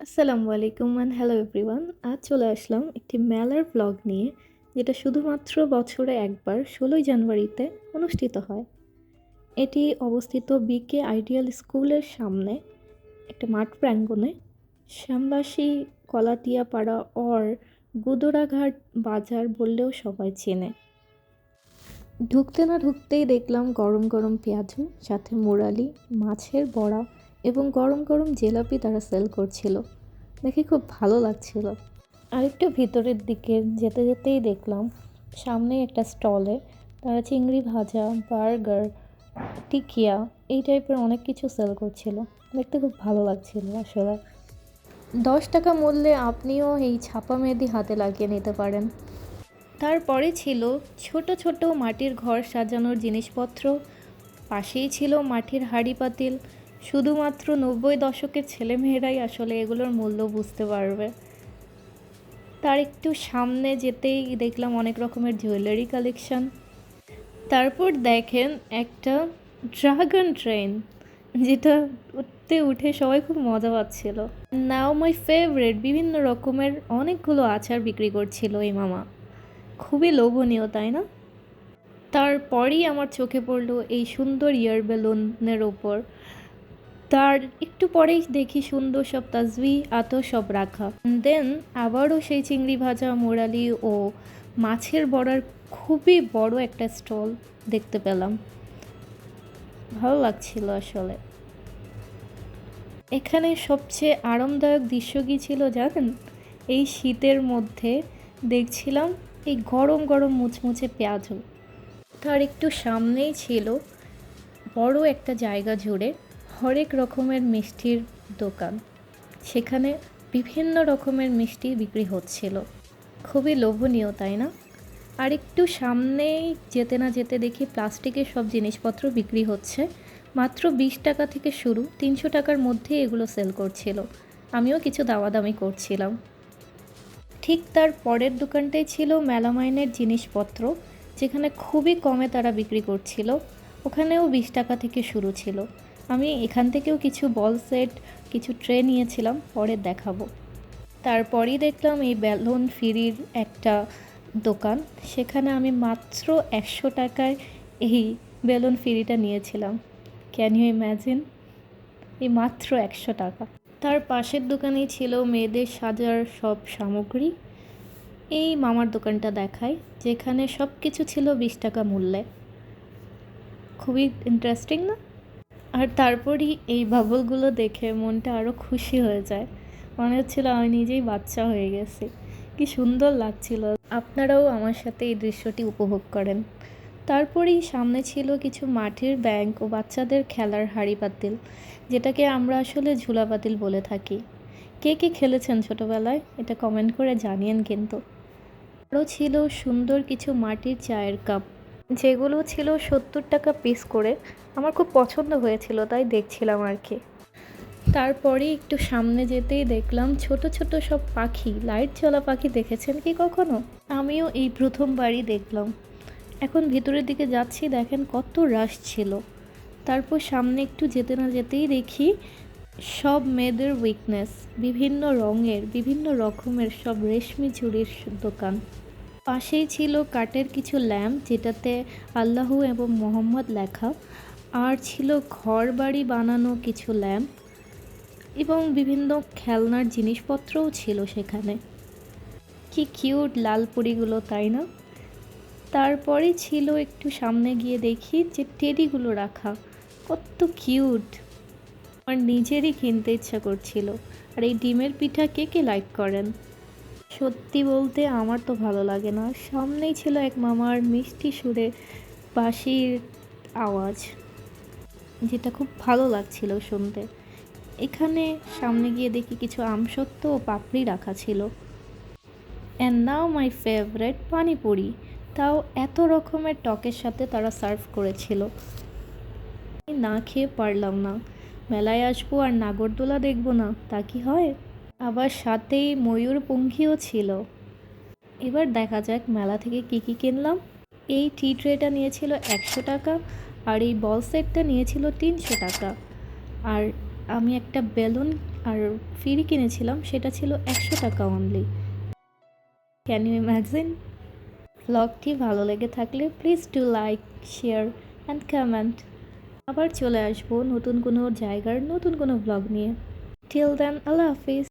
আসসালামু আলাইকুম and hello everyone. আজ চলে আসলাম একটি মেলার ব্লগ নিয়ে, যেটা শুধুমাত্র বছরে একবার ১৬ই জানুয়ারিতে অনুষ্ঠিত হয়। এটি অবস্থিত বিকে আইডিয়াল স্কুলের সামনে একটা মাঠ প্রাঙ্গণে। শ্যামবাসী কলাটিয়াপাড়া অর গুদরাঘাট বাজার বললেও সবাই চেনে। ঢুকতে না ঢুকতেই দেখলাম গরম গরম পেঁয়াজু, সাথে মুরালি, মাছের বড়া এবং গরম গরম জিলাপি তারা সেল করছিল। দেখে খুব ভালো লাগছিল। আরেকটু ভিতরের দিকে যেতে যেতেই দেখলাম সামনে একটা স্টলে তারা চিংড়ি ভাজা, বার্গার, টিকিয়া এই টাইপের অনেক কিছু সেল করছিল। দেখতে খুব ভালো লাগছিল আসলে। 10 টাকা মূল্যে আপনিও এই ছাপা মেহেদি হাতে লাগিয়ে নিতে পারেন। তারপরে ছিল ছোট ছোট মাটির ঘর সাজানোর জিনিসপত্র, পাশেই ছিল মাটির হাঁড়ি পাতিল। শুধুমাত্র 90 দশকের ছেলেমেয়েরাই আসলে এগুলোর মূল্য বুঝতে পারবে। তার একটু সামনে যেতেই দেখলাম অনেক রকমের জুয়েলারি কালেকশন। তারপর দেখেন একটা ড্রাগন ট্রেন, যেটা উঠে সবাই খুব মজা পাচ্ছিল। নাও মাই ফেভারিট, বিভিন্ন রকমের অনেকগুলো আচার বিক্রি করছিল এই মামা। খুবই লোভনীয়, তাই না? তারপরই আমার চোখে পড়লো এই সুন্দর ইয়ার বেলুনের ওপর। তার একটু পরেই দেখি সুন্দর সব তাজবি আতর সব রাখা। দেন আবারও সেই চিংড়ি ভাজা, মোরালি ও মাছের বড়ার খুবই বড় একটা স্টল দেখতে পেলাম। ভালো লাগছিল আসলে। এখানে সবচেয়ে আরামদায়ক দৃশ্য কী ছিল জানেন? এই শীতের মধ্যে দেখছিলাম এই গরম গরম মুচমুচে পেঁয়াজু। তার একটু সামনেই ছিল বড় একটা জায়গা জুড়ে হরেক রকমের মিষ্টির দোকান। সেখানে বিভিন্ন রকমের মিষ্টি বিক্রি হচ্ছিল। খুবই লোভনীয়, তাই না? আর একটু সামনেই যেতে না যেতে দেখি প্লাস্টিকের সব জিনিসপত্র বিক্রি হচ্ছে। মাত্র 20 টাকা থেকে শুরু, 300 টাকার মধ্যে এগুলো সেল করছিল। আমিও কিছু দামাদামি করছিলাম। ঠিক তার পরের দোকানটাই ছিল মেলামাইনের জিনিসপত্র, যেখানে খুবই কমে তারা বিক্রি করছিল। ওখানেও 20 টাকা থেকে শুরু ছিল। আমি এখান থেকেও কিছু বল সেট, কিছু ট্রে নিয়েছিলাম, পরে দেখাবো। তারপরই দেখলাম এই বেলুন ফ্রির একটা দোকান। সেখানে আমি মাত্র 100 টাকায় এই বেলুন ফ্রিটা নিয়েছিলাম। Can you imagine? এই মাত্র 100 টাকা। তার পাশের দোকানেই ছিল মেয়েদের সাজার সব সামগ্রী। এই মামার দোকানটা দেখায়, যেখানে সব কিছু ছিল 20 টাকা মূল্যে। খুবই ইন্টারেস্টিং না? আর তারপরই এই বাবলগুলো দেখে মনটা আরও খুশি হয়ে যায়। মনে হচ্ছিল আমি নিজেই বাচ্চা হয়ে গেছি। কি সুন্দর লাগছিল। আপনারাও আমার সাথে এই দৃশ্যটি উপভোগ করেন। তারপরেই সামনে ছিল কিছু মাটির ব্যাংক ও বাচ্চাদের খেলার হাঁড়ি পাতিল, যেটাকে আমরা আসলে ঝুলা পাতিল বলে থাকি। কে কে খেলেছেন ছোটোবেলায় এটা কমেন্ট করে জানিয়েন কিন্তু। আরও ছিল সুন্দর কিছু মাটির চায়ের কাপ, যেগুলো ছিল 70 টাকা পিস করে। আমার খুব পছন্দ হয়েছিল, তাই দেখছিলাম আর কি। তারপরে একটু সামনে যেতেই দেখলাম ছোট ছোট সব পাখি, লাইট জ্বলা পাখি। দেখেছেন কি কখনো? আমিও এই প্রথমবারই দেখলাম। এখন ভিতরের দিকে যাচ্ছি, দেখেন কত রাশ ছিল। তারপর সামনে একটু যেতে না যেতেই দেখি সব মেয়েদের উইকনেস, বিভিন্ন রঙের বিভিন্ন রকমের সব রেশমি চুড়ির দোকান। পাশেই ছিল কাঠের কিছু ল্যাম্প, যেটাতে আল্লাহ এবং মোহাম্মদ লেখা। আর ছিল ঘর বাড়ি বানানো কিছু ল্যাম্প এবং বিভিন্ন খেলনার জিনিসপত্রও ছিল সেখানে। কি কিউট লাল পরীগুলো, তাই না? তারপরে ছিল একটু সামনে গিয়ে দেখি যে টেডিগুলো রাখা, কত কিউট। আমার নিজেরই কিনতে ইচ্ছা করছিল। আর এই ডিমের পিঠা কে কে লাইক করেন? সত্যি বলতে আমার তো ভালো লাগে না। সামনেই ছিল এক মামার মিষ্টি সুরে বাঁশির আওয়াজ, যেটা খুব ভালো লাগছিল শুনতে। এখানে সামনে গিয়ে দেখি কিছু আমসত্ত্ব ও পাপড়ি রাখা ছিল। And now my favourite panipuri, তাও এত রকমের টকের সাথে তারা সার্ভ করেছিল। না খেয়ে পারলাম না। মেলায় আসবো আর নাগরদোলা দেখবো না, তা কি হয়? আবার সাথেই ময়ূরপঙ্খীও ছিল। এবার দেখা যাক মেলা থেকে কি কি কিনলাম। এই টি ট্রেটা নিয়েছিল 100 টাকা, আর এই বল সেটটা নিয়েছিল 300 টাকা। আর আমি একটা বেলুন আর ফ্রি কিনেছিলাম সেটা ছিল 100 টাকা অনলি। Can you imagine? ব্লগটি ভালো লেগে থাকলে please do like, share and comment. আবার চলে আসবো নতুন কোনো জায়গার নতুন কোনো ব্লগ নিয়ে। টিল দেন, আল্লাহ হাফিজ।